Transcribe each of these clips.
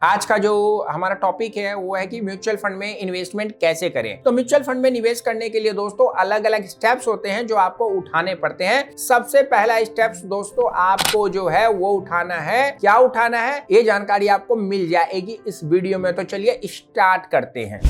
आज का जो हमारा टॉपिक है वो है कि म्यूचुअल फंड में इन्वेस्टमेंट कैसे करें। तो म्यूचुअल फंड में निवेश करने के लिए दोस्तों अलग अलग स्टेप्स होते हैं जो आपको उठाने पड़ते हैं। सबसे पहला स्टेप्स दोस्तों आपको जो है वो उठाना है। क्या उठाना है ये जानकारी आपको मिल जाएगी इस वीडियो में। तो चलिए स्टार्ट करते हैं।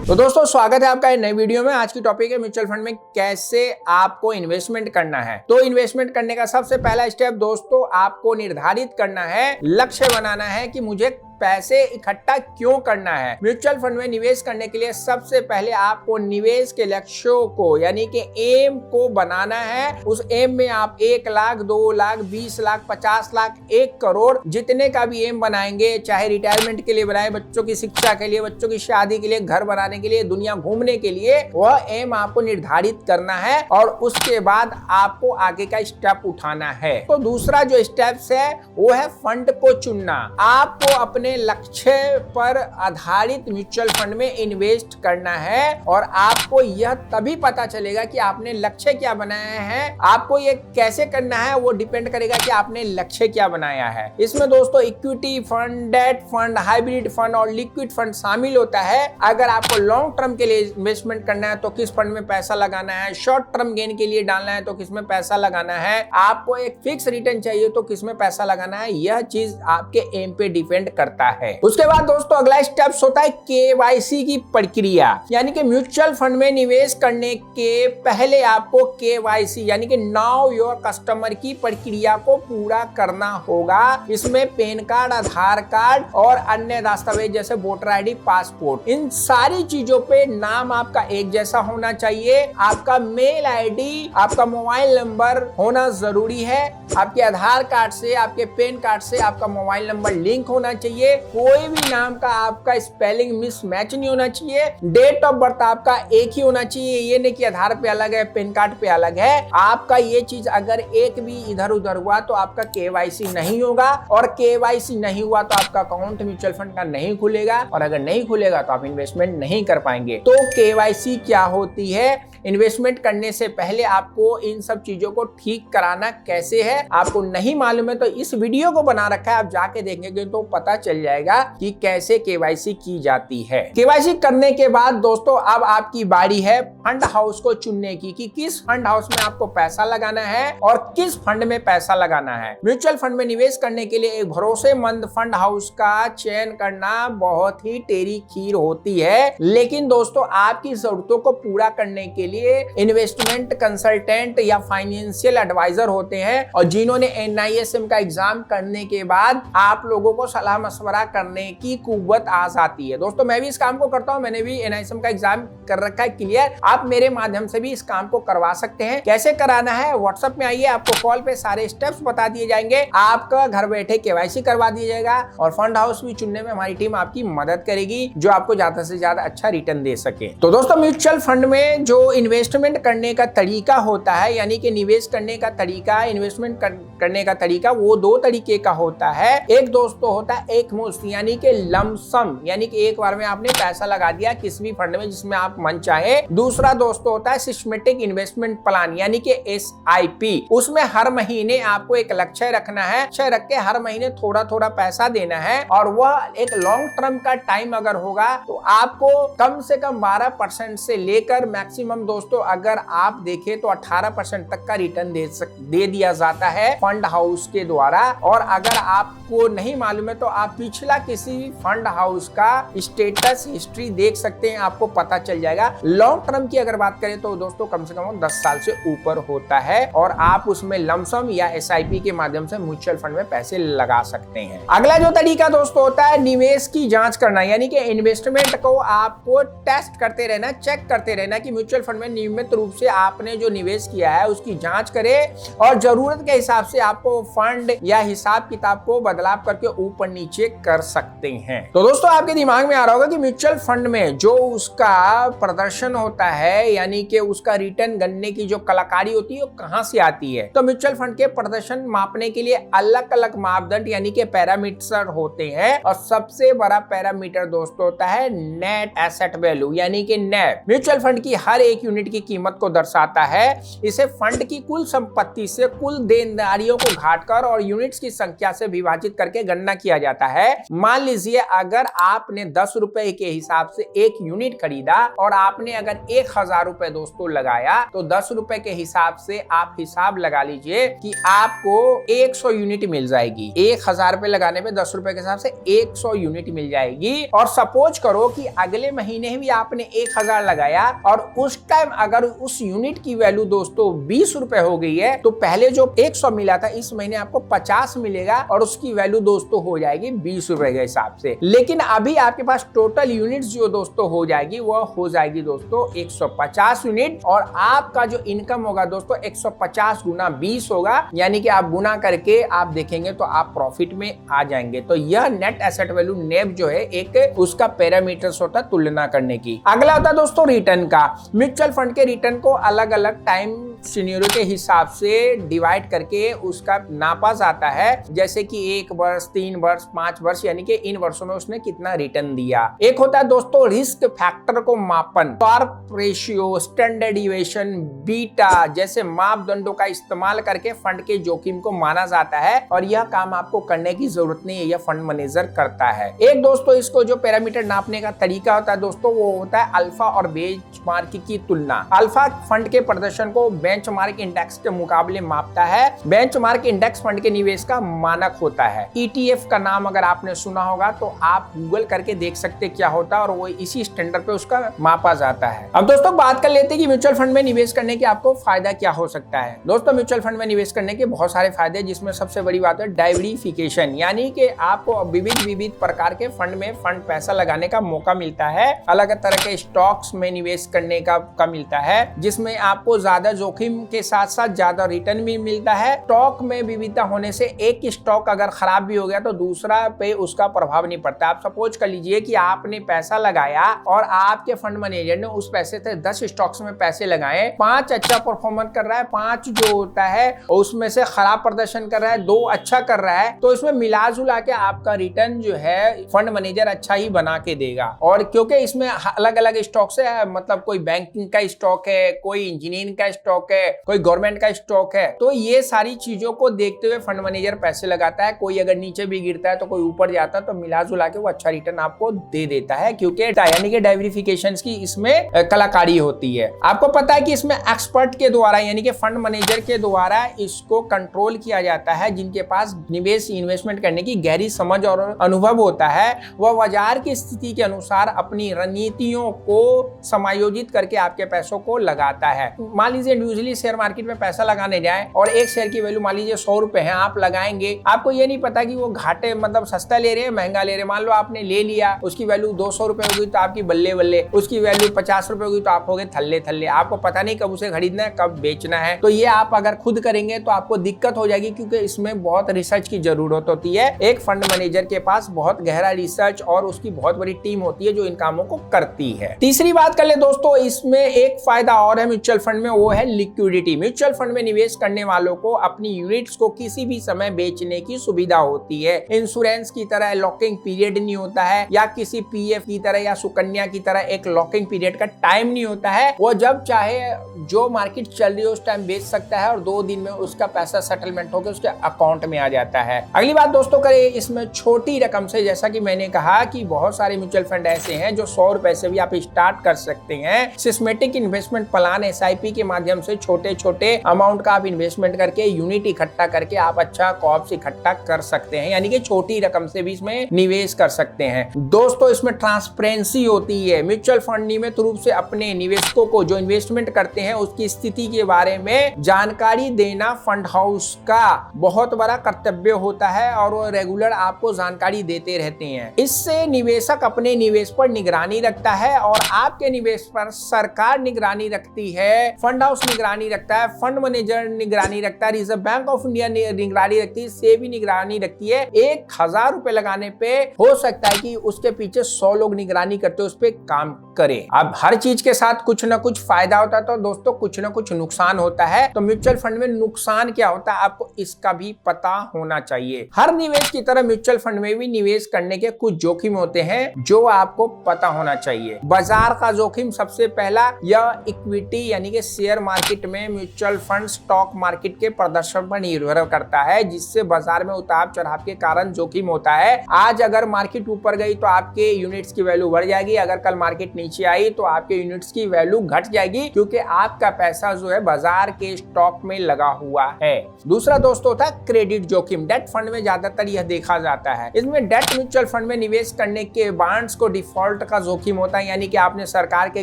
तो दोस्तों स्वागत है आपका नई वीडियो में। आज की टॉपिक है म्यूचुअल फंड में कैसे आपको इन्वेस्टमेंट करना है। तो इन्वेस्टमेंट करने का सबसे पहला स्टेप दोस्तों आपको निर्धारित करना है, लक्ष्य बनाना है कि मुझे पैसे इकट्ठा क्यों करना है। म्यूचुअल फंड में निवेश करने के लिए सबसे पहले आपको निवेश के लक्ष्यों को यानी कि एम को बनाना है। उस एम में आप 1 लाख, 2 लाख, 20 लाख, 50 लाख, 1 करोड़ जितने का भी एम बनाएंगे, चाहे रिटायरमेंट के लिए बनाए, बच्चों की शिक्षा के लिए, बच्चों की शादी के लिए, घर बनाने के लिए, दुनिया घूमने के लिए, वह एम आपको निर्धारित करना है और उसके बाद आपको आगे का स्टेप उठाना है। तो दूसरा जो स्टेप्स है वो है फंड को चुनना। आपको अपने लक्ष्य पर आधारित म्यूचुअल फंड में इन्वेस्ट करना है और आपको यह तभी पता चलेगा कि आपने लक्ष्य क्या बनाया है। आपको ये कैसे करना है वो डिपेंड करेगा कि आपने लक्ष्य क्या बनाया है। इसमें दोस्तों equity fund, debt fund, hybrid fund और लिक्विड फंड शामिल होता है। अगर आपको लॉन्ग टर्म के लिए इन्वेस्टमेंट करना है तो किस फंड में पैसा लगाना है, शॉर्ट टर्म गेन के लिए डालना है तो किस में पैसा लगाना है, आपको एक फिक्स रिटर्न चाहिए तो किस में पैसा लगाना है, यह चीज आपके एम पे डिपेंड करता है। उसके बाद दोस्तों अगला स्टेप होता है केवाईसी की प्रक्रिया, यानी कि म्यूचुअल फंड में निवेश करने के पहले आपको केवाईसी यानी कि नाउ योर कस्टमर की प्रक्रिया को पूरा करना होगा। इसमें पैन कार्ड, आधार कार्ड और अन्य दस्तावेज जैसे वोटर आईडी, पासपोर्ट, इन सारी चीजों पे नाम आपका एक जैसा होना चाहिए। आपका मेल आईडी, आपका मोबाइल नंबर होना जरूरी है। आपके आधार कार्ड से, आपके पैन कार्ड से आपका मोबाइल नंबर लिंक होना चाहिए। कोई भी नाम का आपका स्पेलिंग मिसमैच नहीं होना चाहिए। डेट ऑफ बर्थ आपका एक ही होना चाहिए। ये नहीं कि आधार पे अलग है, पैन कार्ड पे अलग है। आपका ये चीज अगर एक भी इधर उधर हुआ तो आपका केवाईसी नहीं होगा और केवाईसी नहीं हुआ तो आपका अकाउंट म्यूचुअल फंड का नहीं खुलेगा और अगर नहीं खुलेगा तो आप इन्वेस्टमेंट नहीं कर पाएंगे। तो केवाईसी क्या होती है? इन्वेस्टमेंट करने से पहले आपको इन सब चीजों को ठीक कराना कैसे है आपको नहीं मालूम है तो इस वीडियो को बना रखा है, आप जाके देखेंगे तो पता चल जाएगा कि कैसे केवाईसी की जाती है। केवाईसी करने के बाद दोस्तों अब आपकी बारी है फंड हाउस को चुनने की कि किस फंड हाउस में आपको पैसा लगाना है और किस फंड में पैसा लगाना है। म्यूचुअल फंड में निवेश करने के लिए एक भरोसेमंद फंड हाउस का चयन करना बहुत ही टेढ़ी खीर होती है, लेकिन दोस्तों आपकी जरूरतों को पूरा करने के लिए इन्वेस्टमेंट कंसल्टेंट या फाइनेंशियल एडवाइजर होते हैं और जिन्होंने एनआईएसएम का एग्जाम करने के बाद आप लोगों को सलाह मशवरा करने की कुव्वत आ जाती है। दोस्तों मैं भी इस काम को करता हूं, मैंने भी एनआईएसएम का एग्जाम कर रखा है क्लियर। आप मेरे माध्यम से भी इस काम को करवा सकते हैं। कैसे कराना है व्हाट्सएप में आइए, आपको कॉल पे सारे स्टेप्स बता दिए जाएंगे। आपका घर बैठे केवाईसी करवा दिया जाएगा और फंड हाउस भी चुनने में हमारी टीम आपकी मदद करेगी जो आपको ज्यादा से ज्यादा अच्छा रिटर्न दे सके। तो दोस्तों म्यूचुअल फंड में जो इन्वेस्टमेंट करने का तरीका होता है यानी कि निवेश करने का तरीका, इन्वेस्टमेंट करने का तरीका वो 2 तरीके का होता है। एक दोस्तों होता है एक मुश्त यानी कि लमसम, यानी कि एक बार में आपने पैसा लगा दिया किसी भी फंड में जिसमें आप मन चाहे। दूसरा दोस्तों होता है सिस्टमेटिक इन्वेस्टमेंट प्लान यानी कि SIP। उसमें हर महीने आपको एक लक्ष्य रखना है, लक्ष्य रख के हर महीने थोड़ा थोड़ा पैसा देना है और वह एक लॉन्ग टर्म का टाइम अगर होगा तो आपको कम से कम 12% से लेकर मैक्सिमम दोस्तों अगर आप देखें तो 18% तक का रिटर्न दे दिया जाता है फंड हाउस के द्वारा। और अगर आपको नहीं मालूम है तो आप पिछला किसी भी फंड हाउस का स्टेटस हिस्ट्री देख सकते हैं, आपको पता चल जाएगा। लॉन्ग टर्म की अगर बात करें तो दोस्तों कम से कम 10 साल से ऊपर होता है और आप उसमें लमसम या SIP के माध्यम से म्यूचुअल फंड में पैसे लगा सकते हैं। अगला जो तरीका दोस्तों होता है निवेश की जांच करना, यानी कि इन्वेस्टमेंट को आपको टेस्ट करते रहना, चेक करते रहना कि म्यूचुअल फंड में नियमित रूप से आपने जो निवेश किया है उसकी जांच करें और जरूरत के हिसाब से आपको फंड या हिसाब किताब को बदलाव करके ऊपर नीचे चेक कर सकते हैं। तो दोस्तों आपके दिमाग में आ रहा होगा कि म्यूचुअल फंड में जो उसका प्रदर्शन होता है, यानी कि उसका रिटर्न गणने की जो कलाकारी होती है वो कहां से आती है। तो म्यूचुअल फंड के प्रदर्शन मापने के लिए अलग अलग मापदंड यानी कि पैरामीटर होते हैं, और सबसे बड़ा पैरामीटर दोस्तों होता है नेट एसेट वैल्यू यानी कि नैव। म्यूचुअल फंड की हर एक यूनिट की कीमत को दर्शाता है। इसे फंड की कुल संपत्ति से कुल देनदारियों को घटाकर और यूनिट्स की संख्या से विभाजित करके गणना किया जाता है। मान लीजिए अगर आपने 10 रुपए के हिसाब से एक यूनिट खरीदा और आपने अगर 1000 रुपए दोस्तों लगाया, तो 10 रुपए के हिसाब से आप हिसाब लगा लीजिए कि आपको 100 यूनिट मिल जाएगी। 1000 रुपए लगाने पे 10 रुपए के हिसाब से 100 यूनिट मिल जाएगी। और सपोज करो कि अगले महीने भी आपने 1000 लगाया और उस टाइम अगर उस यूनिट की वैल्यू दोस्तों 20 रुपए हो गई है, तो पहले जो 100 मिला था इस महीने आपको 50 मिलेगा और उसकी वैल्यू दोस्तों हो जाएगी 20 रुपए के हिसाब से। लेकिन अभी आपके पास टोटल यूनिट्स जो दोस्तों हो जाएगी वो हो जाएगी दोस्तों 150 यूनिट, और आपका जो इनकम होगा दोस्तों 150 गुना 20 होगा, यानी कि आप गुना करके आप देखेंगे तो आप प्रॉफिट में आ जाएंगे। तो यह नेट एसेट वैल्यू नेव जो है एक उसका पैरामीटर्स होता है तुलना करने की। अगला होता है दोस्तों रिटर्न का। म्यूचुअल फंड के रिटर्न को अलग अलग टाइम सीनियरिटी के हिसाब से डिवाइड करके उसका नापा जाता है, जैसे कि 1 वर्ष, 3 वर्ष, 5 वर्ष, यानी कि इन वर्षों में उसने कितना रिटर्न दिया। एक होता है दोस्तों रिस्क फैक्टर को मापन। Torque ratio, standard deviation, beta जैसे मापदंडों का इस्तेमाल करके फंड के जोखिम को माना जाता है, और यह काम आपको करने की जरूरत नहीं है, यह फंड मैनेजर करता है। एक दोस्तों इसको जो पैरामीटर नापने का तरीका होता है दोस्तों वो होता है अल्फा और बेंचमार्क की तुलना। अल्फा फंड के प्रदर्शन को बेंचमार्क इंडेक्स के मुकाबले मापता है। बेंचमार्क इंडेक्स फंड के निवेश का मानक होता है। ETF का नाम अगर आपने सुना होगा तो आप गूगल करके देख सकते क्या होता है, और वो इसी स्टैंडर्ड पे उसका मापा जाता है। अब दोस्तों बात कर लेते हैं कि म्यूचुअल फंड में निवेश करने के आपको फायदा क्या हो सकता है। दोस्तों म्यूचुअल फंड में निवेश करने के बहुत सारे फायदे, जिसमें सबसे बड़ी बात है डाइवर्सिफिकेशन, यानी कि आपको विविध प्रकार के फंड में पैसा लगाने का मौका मिलता है। अलग तरह के स्टॉक्स में निवेश करने का मिलता है, जिसमें आपको ज्यादा जोखिम के साथ साथ ज्यादा रिटर्न भी मिलता है। स्टॉक में विविधता होने से एक स्टॉक अगर खराब भी हो गया तो दूसरा पे उसका प्रभाव नहीं पड़ता। आप सपोज कर लीजिए कि आपने पैसा लगाया और आपके फंड मैनेजर ने उस पैसे से 10 स्टॉक्स में पैसे लगाए, 5 अच्छा परफॉर्मेंस कर रहा है, 5 जो होता है उसमें से खराब प्रदर्शन कर रहा है, 2 अच्छा कर रहा है, तो इसमें मिला जुला के आपका रिटर्न जो है फंड मैनेजर अच्छा ही बना के देगा। और क्योंकि इसमें अलग अलग स्टॉक्स है, मतलब कोई बैंकिंग का स्टॉक है, कोई इंजीनियरिंग का स्टॉक है, कोई गवर्नमेंट का स्टॉक है, तो ये सारी चीजों को देखते हुए फंड मैनेजर पैसे लगाता है। कोई अगर नीचे भी गिरता है तो कोई ऊपर जाता है, तो मिला जुला के वो अच्छा रिटर्न आपको दे देता है, क्योंकि यानी कि डाइवर्सिफिकेशन की इसमें कलाकारी होती है। आपको पता है कि इसमें एक्सपर्ट के द्वारा यानी कि फंड मैनेजर के द्वारा इसको कंट्रोल किया जाता है। जिनके पास निवेश इन्वेस्टमेंट करने की गहरी समझ और अनुभव होता है, वह बाजार की स्थिति के अनुसार अपनी रणनीतियों को समायोजित करके आपके पैसों को लगाता है। मान लीजिए इंडिविजुअली शेयर मार्केट में पैसा लगाने जाए और एक शेयर की वैल्यू मान लीजिए 100 रुपए है, आप लगाएंगे, आपको ये नहीं पता कि वो घाटे मतलब सस्ता ले रहे हैं महंगा ले रहे हैं। मान लो आपने ले लिया, उसकी वैल्यू 200 रुपए हो गई तो आपकी बल्ले बल्ले, उसकी वैल्यू 50 रुपए हो गई तो आप हो गए थल्ले थल्ले। आपको पता नहीं कब उसे खरीदना है कब बेचना है। तो ये आप अगर खुद करेंगे तो आपको दिक्कत हो जाएगी, क्योंकि इसमें बहुत रिसर्च की जरूरत होती है। एक फंड मैनेजर के पास बहुत गहरा रिसर्च और उसकी बहुत बड़ी टीम होती है जो इन कामों को करती है। तीसरी बात कर ले दोस्तों, इसमें एक फायदा और है म्यूचुअल फंड में, वो है लिक्विडिटी। म्यूचुअल फंड में निवेश करने वालों को अपनी यूनिट्स को किसी भी समय बेचने की सुविधा होती है। इंश्योरेंस की तरह लॉकिंग पीरियड नहीं होता है, या किसी PF की तरह या सुकन्या की तरह एक लॉकिंग पीरियड का टाइम नहीं होता है। वो जब चाहे जो मार्केट चल रही है उस टाइम बेच सकता है और 2 दिन में उसका पैसा सेटलमेंट होकर उसके अकाउंट में आ जाता है। अगली बात दोस्तों करें इसमें छोटी रकम से, जैसा कि मैंने कहा कि बहुत सारे म्यूचुअल फंड ऐसे हैं जो 100 रुपए से भी आप स्टार्ट कर सकते हैं। सिस्टेमेटिक इन्वेस्टमेंट प्लान SIP के माध्यम से छोटे छोटे अमाउंट का आप इन्वेस्टमेंट करके यूनिट इकट्ठा करके आप अच्छा कॉप्स इकट्ठा कर सकते हैं, यानी कि छोटी रकम से भी इसमें निवेश कर सकते हैं। दोस्तों इसमें ट्रांसपेरेंसी होती है। म्यूचुअल फंड नियमित रूप से अपने निवेशकों को जो इन्वेस्टमेंट करते हैं उसकी स्थिति के बारे में जानकारी देना फंड हाउस का बहुत बड़ा कर्तव्य होता है, और वो रेगुलर आपको जानकारी देते रहते हैं। इससे निवेशक अपने निवेश पर निगरानी रखता है और आपके निवेश पर सरकार निगरानी रखती है। फंड हाउस निगरानी निगरानी रखता है, फंड मैनेजर निगरानी रखता है, रिजर्व बैंक ऑफ इंडिया निगरानी रखती है, सेबी निगरानी रखती है। 1000 रुपए लगाने पे हो सकता है कि उसके पीछे 100 लोग निगरानी करते उस पे काम करे। अब हर चीज के साथ कुछ ना कुछ फायदा होता है, तो दोस्तों कुछ ना कुछ नुकसान होता है। तो म्यूचुअल फंड में नुकसान क्या होता है आपको इसका भी पता होना चाहिए। हर निवेश की तरह म्यूचुअल फंड में भी निवेश करने के कुछ जोखिम होते हैं जो आपको पता होना चाहिए। बाजार का जोखिम सबसे पहला, यह इक्विटी यानी कि शेयर मार्केट में म्यूचुअल फंड स्टॉक मार्केट के प्रदर्शन पर निर्भर करता है, जिससे बाजार में उतार चढ़ाव के कारण जोखिम होता है। आज अगर मार्केट ऊपर गई तो आपके यूनिट्स की वैल्यू बढ़ जाएगी, अगर कल मार्केट नीचे आई तो आपके यूनिट्स की वैल्यू घट जाएगी, क्योंकि आपका पैसा जो है बाजार के स्टॉक में लगा हुआ है। दूसरा दोस्तों होता है क्रेडिट जोखिम। डेट फंड में ज्यादातर यह देखा जाता है। इसमें डेट म्यूचुअल फंड में निवेश करने के बॉन्ड्स को डिफॉल्ट का जोखिम होता है, यानी कि आपने सरकार के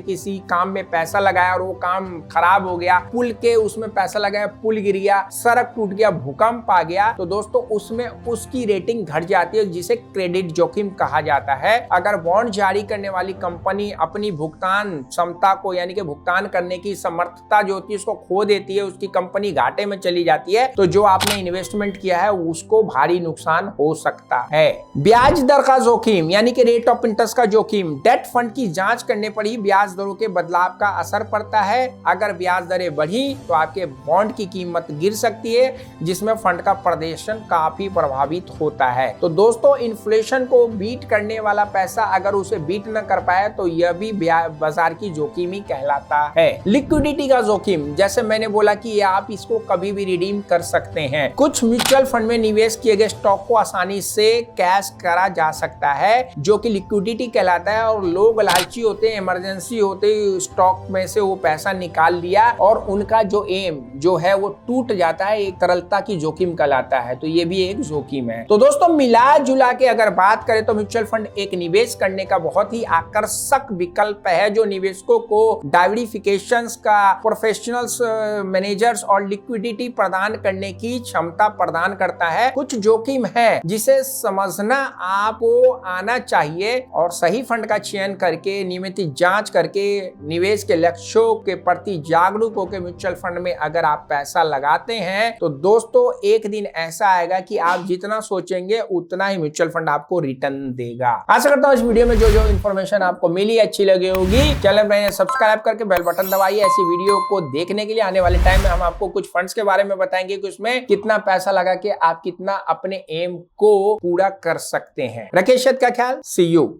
किसी काम में पैसा लगाया और वो काम खराब हो गया, पुल के उसमें पैसा लगाया, पुल गिर गया, सड़क टूट गया, भूकंप आ गया, तो दोस्तों उसमें उसकी रेटिंग घट जाती है, जिसे क्रेडिट जोखिम कहा जाता है। अगर बॉन्ड जारी करने वाली कंपनी अपनी भुगतान क्षमता को यानी कि भुगतान करने की समर्थता जो होती है उसको खो देती है, उसकी कंपनी घाटे में चली जाती है, तो जो आपने इन्वेस्टमेंट किया है उसको भारी नुकसान हो सकता है। ब्याज दर का जोखिम यानी कि रेट ऑफ इंटरेस्ट का जोखिम। डेट फंड की जांच करने पर ही ब्याज दरों के बदलाव का असर पड़ता है। अगर ब्याज दरें बढ़ी तो आपके बॉन्ड की कीमत गिर सकती है, जिसमें फंड का प्रदर्शन काफी प्रभावित होता है। तो दोस्तों इन्फ्लेशन को बीट करने वाला पैसा अगर उसे बीट न कर पाए तो यह भी बाजार की जोखिम ही कहलाता है। लिक्विडिटी का जोखिम, जैसे मैंने बोला कि आप इसको कभी भी रिडीम कर सकते हैं। कुछ म्यूचुअल फंड में निवेश किए गए स्टॉक को आसानी से कैश करा जा सकता है, जो कि लिक्विडिटी कहलाता है, और लोग लालची होते हैं, इमरजेंसी होते ही स्टॉक में से वो पैसा निकाल लिया और उनका जो एम जो है वो टूट जाता है, एक तरलता की जोखिम कहलाता है। तो ये भी एक जोखिम है। तो दोस्तों मिला जुला के अगर बात करें तो म्यूचुअल फंड एक निवेश करने का बहुत ही आकर्षक विकल्प है, जो निवेशकों को डाइवर्सिफिकेशंस का, प्रोफेशनल्स, मैनेजर्स और लिक्विडिटी प्रदान करने की क्षमता प्रदान करता है। कुछ जोखिम है जिसे समझना आपको आना चाहिए, और सही फंड का चयन करके नियमित जांच करके निवेश के लक्ष्यों के प्रति जागरूक होकर म्यूचुअल फंड में अगर आप पैसा लगाते हैं तो दोस्तों एक दिन ऐसा आएगा कि आप जितना सोचेंगे उतना ही म्यूचुअल फंड आपको रिटर्न देगा। आशा करता हूं इस वीडियो में जो जो इन्फॉर्मेशन आपको मिली अच्छी लगी होगी। चैनल पर सब्सक्राइब करके बेल बटन दबाइए ऐसी वीडियो को देखने के लिए। आने वाले टाइम में हम आपको कुछ फंड्स के बारे में बताएंगे कि उसमें कितना पैसा लगा के आप कितना अपने एम को पूरा कर सकते हैं। रखेश का ख्याल, सी यू।